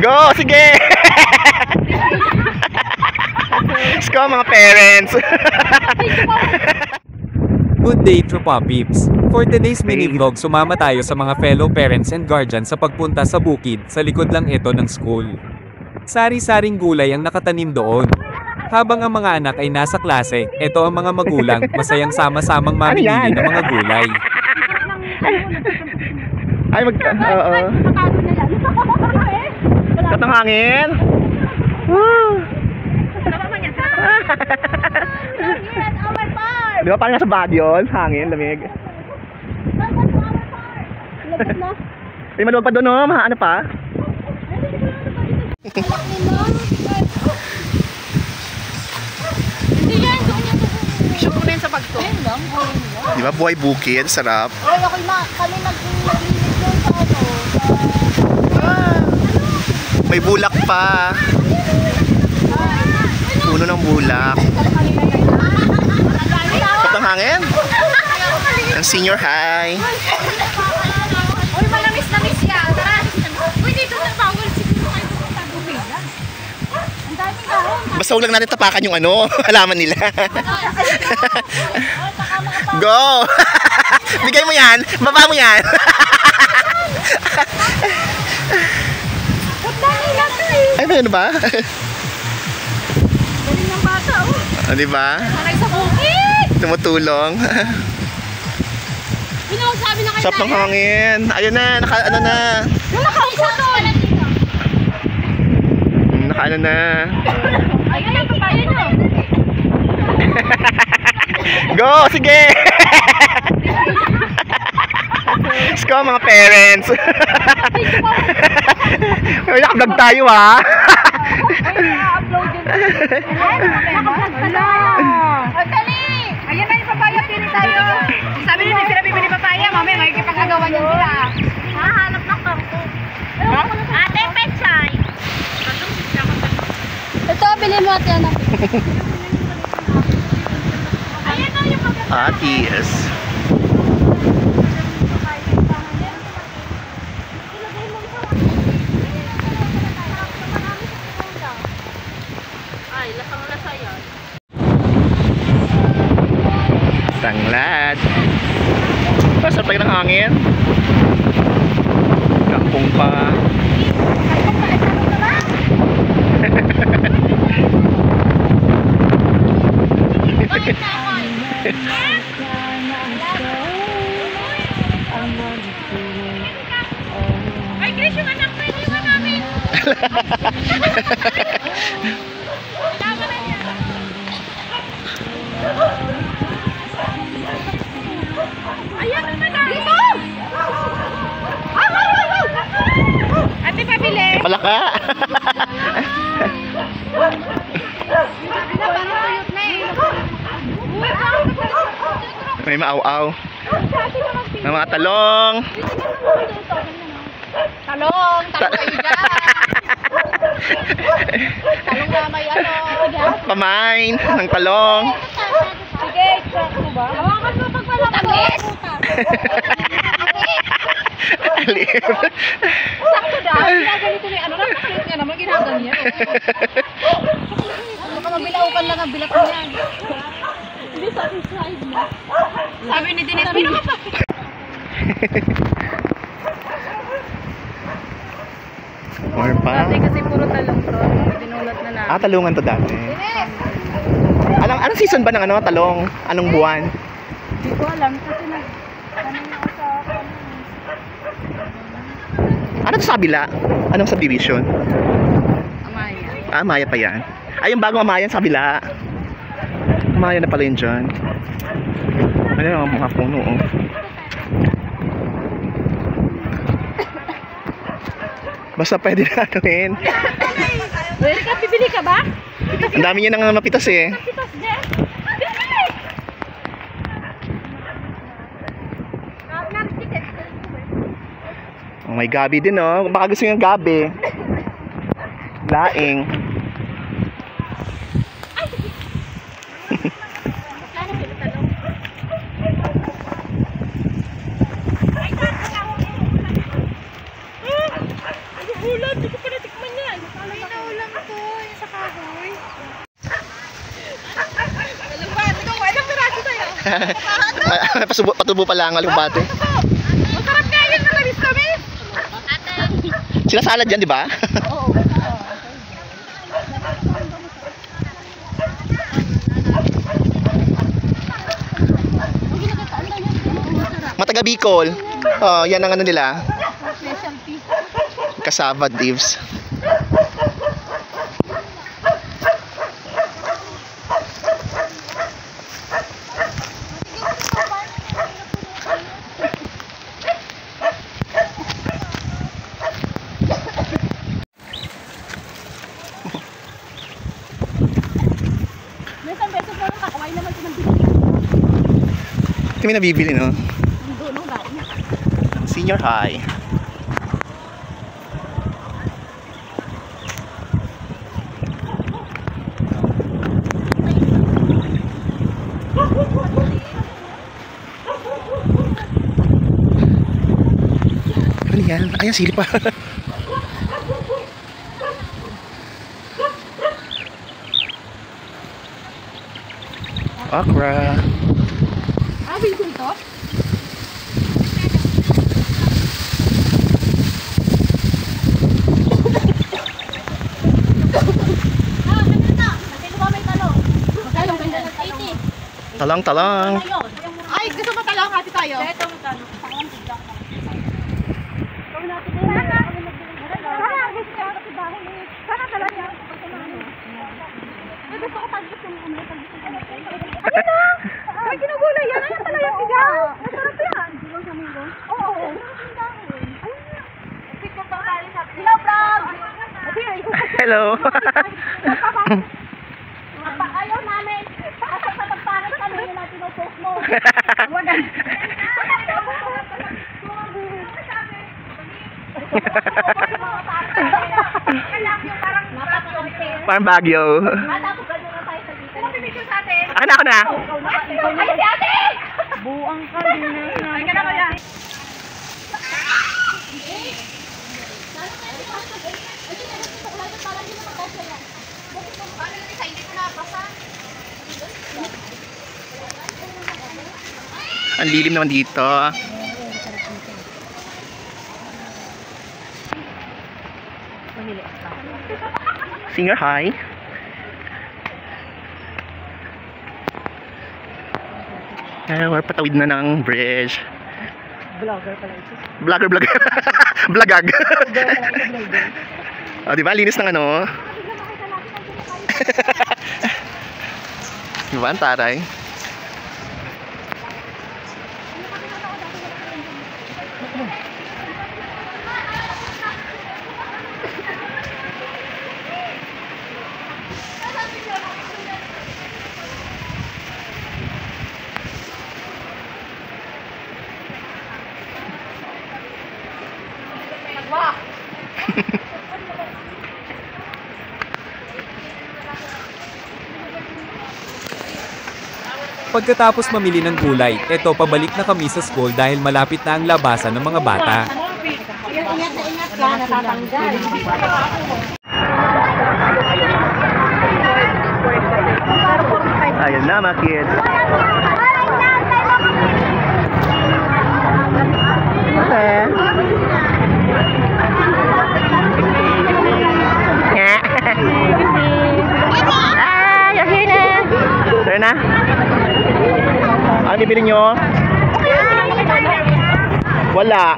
Go! Sige! Let's go mga parents! Good day, Tropa Peeps! For today's mini vlog, sumama tayo sa mga fellow parents and guardians sa pagpunta sa bukid, sa likod lang ito ng school. Sari-saring gulay ang nakatanim doon. Habang ang mga anak ay nasa klase, ito ang mga magulang, masayang sama-samang mamimili ng mga gulay. Ay, Katang hangin! Di ba parang nasa Baguio? Hangin, lamig. Ay, maluwag pa doon, no? Ano pa? Hindi yan, doon yan. Shoot mo na yan sa pagto. Di ba buhay bukid? Sarap. Ay, ako kami naglinis doon sa May bulak pa. Puno ng bulak. Katang hangin? Ang senior high. Uy, malamis-lamis yan. Tara. Uy, dito na bawal siguro kayo pupunta bumila. Ang daming dahon. Basta huwag lang natin tapakan yung ano, halaman nila. Go! Bigay mo yan! Baba mo yan! Ay, ano ba? Galing ng bata, oh. Di ba? Sanay sa bukid. Tumutulong. Sabi na kayo Sarap ng hangin. Ayun na, ano na. nakaupo doon. Ano na. Ayun ang kabayan nyo. Go! Sige! Let's go mga parents! May nakablog tayo ha! Ayan na yung papaya, pili tayo. Sabi nila sila bibili papaya, mamaya makikipagagawa niyan sila. Hahanap ng kampo. Ate, pechay. Ito, bili mo ate, anak. Ayan na yung maganda. Atis. Ay, lasang-lasa yan. Tanglad. Sarap tayo ng hangin. Kampong pa. Ay, Chris, yung anak ko, iniwan namin. Tama na niya. Ayan na na. Dito! Ate, pabili. Palaka! May maaw-aw. May mga talong. Talong kayo dyan. Talong na may ano. Pamain ng talong. Sige, check mo ba? Hawakan mo pag wala ko. Alip. Sakto dahil. Ginaganito na yung ano. Nakakit nga naman ginaganyan. Baka mabilaukan lang ang bilat mo yan. Hindi satisfied mo. Sabi ni Denise, pinakapakit. More pa. Dati kasi puro talong bro. Dinulat na namin. Talungan to dati. Anong season ba ng ano, talong? Anong buwan? Hindi ko alam kasi tanong ako sa Ano to sa kabila? Anong subdivision? Amaya. Amaya pa yan. Ay, yung bagong Amaya sa kabila. Amaya na pala yun dyan. Ano yung mga puno, oh. Basta pwede na anuhin. Pwede ka, pibili ka ba? Ang dami niya nang mapitas eh. Pitas din. Bibili! Oh, may gabi din, oh. Baka gusto nyo yung gabi. Laing. Ulan, hindi ko pa natikman Patubo pa lang alugbate. Masarap nga yun, matamis-tamis. Sinasalad yan, di ba? Oo. Mataga Bicol. Oh, yan ang ano nila. Specialty. Cassava leaves. Besan beso po kakaway naman ito ng bibili. Kami nabibili, no? Doon ang galing. Senior high. Ano yan? Ayan, sili pa. Okra. Ah, bilhin ito? Talang-talang. Ay, gusto mo talong kasi tayo? Ito mo talong. Gusto ko tagis yung ano, tagis yung ano. Ayun na! Ay, ginugulay yan. Ayun pala yung sigaw. Masarap yan. Sigaw sa minggo? Oo. Hello, vlog! Hello. Ayaw namin. Kasi sa pagparat kami yun natin ang post mo. Parang Baguio. Tapos ganyan na tayo sa dito. Ano pinigil sa atin? Ako na. Ay, si ate! Buang ka din. Ay, ka na ba yan? Ang lilim naman dito. Senior high. We're patawid na ng bridge. Vlogger pala ito. Vlogger. Blagag. Oh, di ba? Linis ng ano. Di ba? Ang taray. Pagkatapos mamili ng gulay, eto pabalik na kami sa school dahil malapit na ang labasan ng mga bata. Ingat na ingat ka, natatanggal. Ayan na mga kids. Sir na? Ano bibili nyo? Wala.